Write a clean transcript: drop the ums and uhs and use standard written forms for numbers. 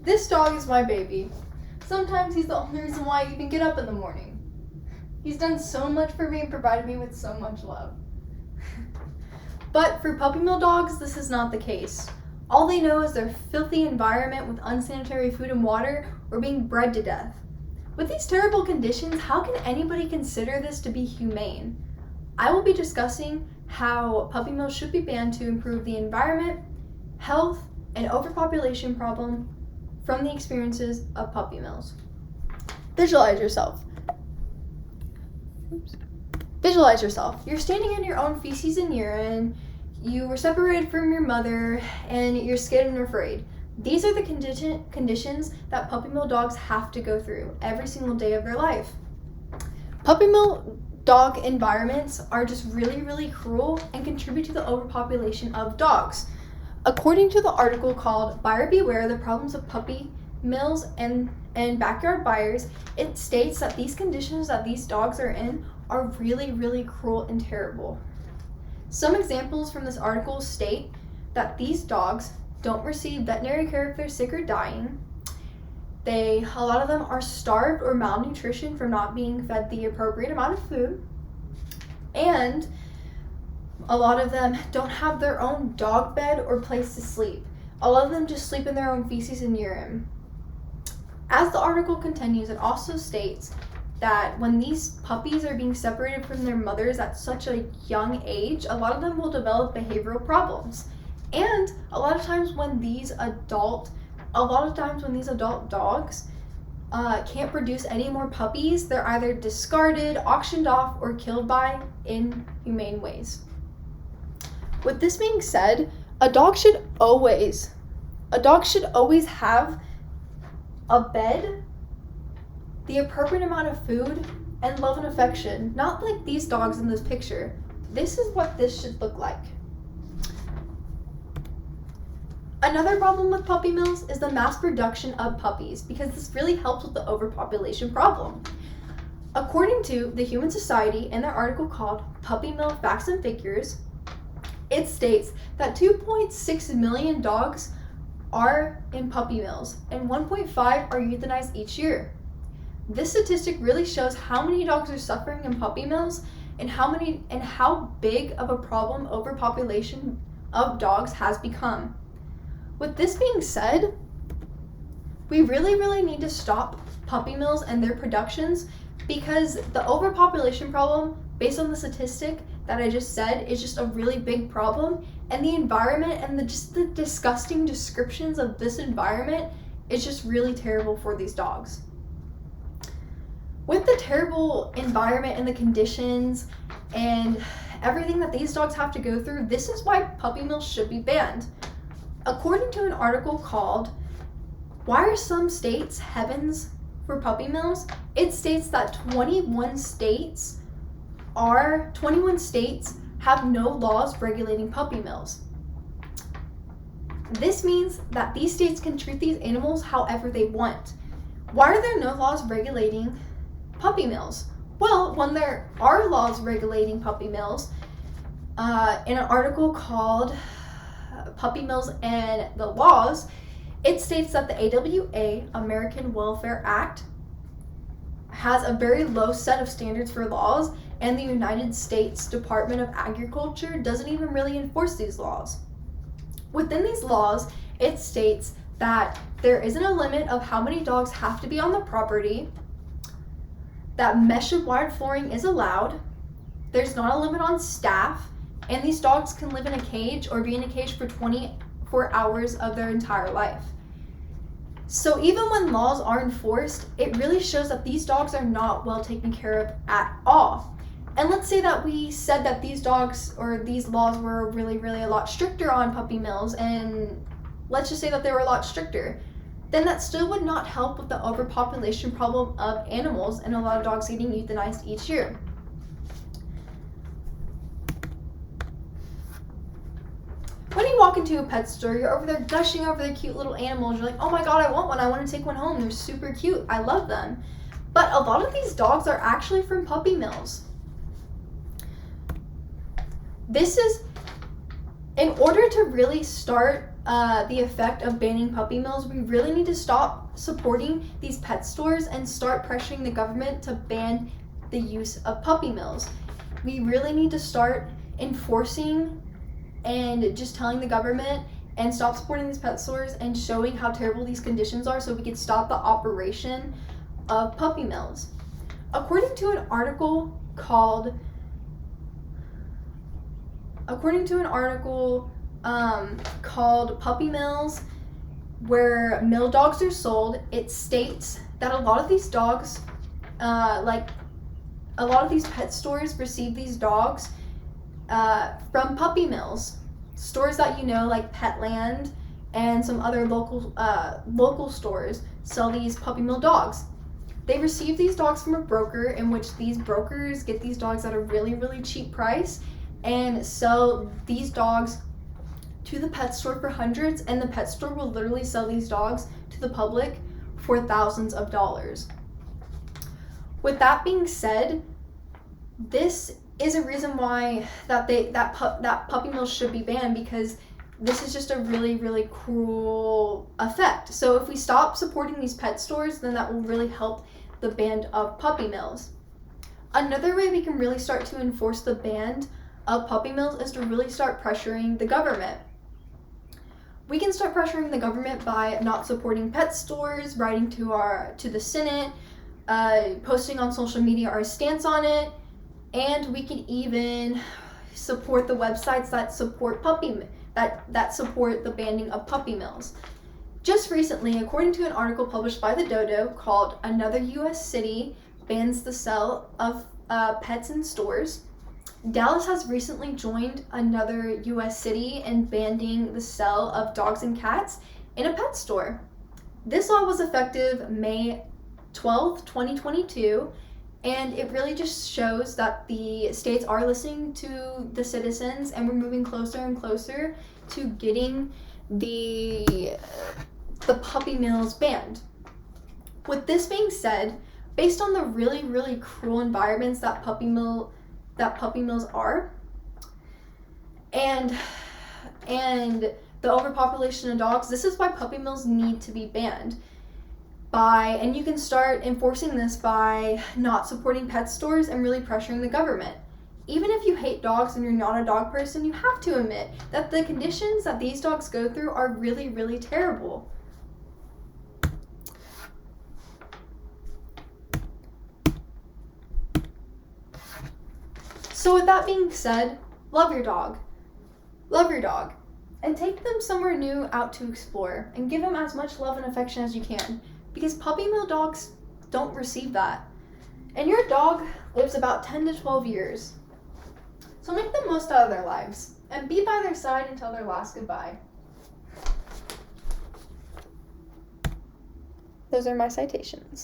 This dog is my baby. Sometimes he's the only reason why I even get up in the morning. He's done so much for me and provided me with so much love. But for puppy mill dogs, this is not the case. All they know is their filthy environment with unsanitary food and water or being bred to death. With these terrible conditions, how can anybody consider this to be humane? I will be discussing how puppy mills should be banned to improve the environment, health, and overpopulation problem from the experiences of puppy mills. Visualize yourself. Visualize yourself. You're standing in your own feces and urine. You were separated from your mother and you're scared and afraid. These are the conditions that puppy mill dogs have to go through every single day of their life. Puppy mill dog environments are just really, really cruel and contribute to the overpopulation of dogs. According to the article called Buyer Beware, the Problems of Puppy Mills and Backyard Buyers, it states that these conditions that these dogs are in are really, really cruel and terrible. Some examples from this article state that these dogs don't receive veterinary care if they're sick or dying. A lot of them are starved or malnutrition from not being fed the appropriate amount of food. And a lot of them don't have their own dog bed or place to sleep. A lot of them just sleep in their own feces and urine. As the article continues, it also states that when these puppies are being separated from their mothers at such a young age, a lot of them will develop behavioral problems. And a lot of times when these adult dogs can't produce any more puppies, they're either discarded, auctioned off, or killed by inhumane ways. With this being said, a dog should always have a bed, the appropriate amount of food, and love and affection. Not like these dogs in this picture. This is what this should look like. Another problem with puppy mills is the mass production of puppies, because this really helps with the overpopulation problem. According to the Human Society in their article called Puppy Mill Facts and Figures, it states that 2.6 million dogs are in puppy mills and 1.5 are euthanized each year. This statistic really shows how many dogs are suffering in puppy mills and how big of a problem overpopulation of dogs has become. With this being said, we really need to stop puppy mills and their productions, because the overpopulation problem, based on the statistic that I just said, is just a really big problem, and the environment and the disgusting descriptions of this environment is just really terrible for these dogs. With the terrible environment and the conditions and everything that these dogs have to go through, this is why puppy mills should be banned. According to an article called Why Are Some States Heavens for Puppy Mills, it states that 21 states have no laws regulating puppy mills. This means that these states can treat these animals however they want. Why are there no laws regulating puppy mills? Well, when there are laws regulating puppy mills, in an article called Puppy Mills and the Laws, it states that the AWA, American Welfare Act, has a very low set of standards for laws, and the United States Department of Agriculture doesn't even really enforce these laws. Within these laws, it states that there isn't a limit of how many dogs have to be on the property, that mesh and wired flooring is allowed, there's not a limit on staff, and these dogs can live in a cage or be in a cage for 24 hours of their entire life. So even when laws are enforced, it really shows that these dogs are not well taken care of at all. And let's say that we said that these dogs or these laws were really a lot stricter on puppy mills, and let's just say that they were a lot stricter, then that still would not help with the overpopulation problem of animals and a lot of dogs getting euthanized each year. When you walk into a pet store, you're over there gushing over the cute little animals. You're like, oh my god, I want one. I want to take one home. They're super cute. I love them. But a lot of these dogs are actually from puppy mills. This is, in order to really start the effect of banning puppy mills, we really need to stop supporting these pet stores and start pressuring the government to ban the use of puppy mills. We really need to start enforcing and just telling the government and stop supporting these pet stores and showing how terrible these conditions are so we can stop the operation of puppy mills. According to an article called Puppy Mills, where mill dogs are sold, it states that a lot of these dogs, a lot of these pet stores receive these dogs from puppy mills. Stores that like Petland and some other local stores sell these puppy mill dogs. They receive these dogs from a broker, in which these brokers get these dogs at a really, really cheap price and sell these dogs to the pet store for hundreds, and the pet store will literally sell these dogs to the public for thousands of dollars. With that being said, this is a reason why that puppy mills should be banned, because this is just a really, really cruel effect. So if we stop supporting these pet stores, then that will really help the ban of puppy mills. Another way we can really start to enforce the ban of puppy mills is to really start pressuring the government. We can start pressuring the government by not supporting pet stores, writing to the Senate, posting on social media our stance on it, and we can even support the websites that support that support the banning of puppy mills. Just recently, according to an article published by the Dodo called "Another U.S. City Bans the Sale of Pets in Stores," Dallas has recently joined another U.S. city in banning the sale of dogs and cats in a pet store. This law was effective May 12th, 2022, and it really just shows that the states are listening to the citizens, and we're moving closer and closer to getting the puppy mills banned. With this being said, based on the really, really cruel environments that puppy mills are, and the overpopulation of dogs, this is why puppy mills need to be banned. And you can start enforcing this by not supporting pet stores and really pressuring the government. Even if you hate dogs and you're not a dog person, you have to admit that the conditions that these dogs go through are really, really terrible. So with that being said, love your dog, and take them somewhere new out to explore, and give them as much love and affection as you can, because puppy mill dogs don't receive that. And your dog lives about 10 to 12 years. So make the most out of their lives, and be by their side until their last goodbye. Those are my citations.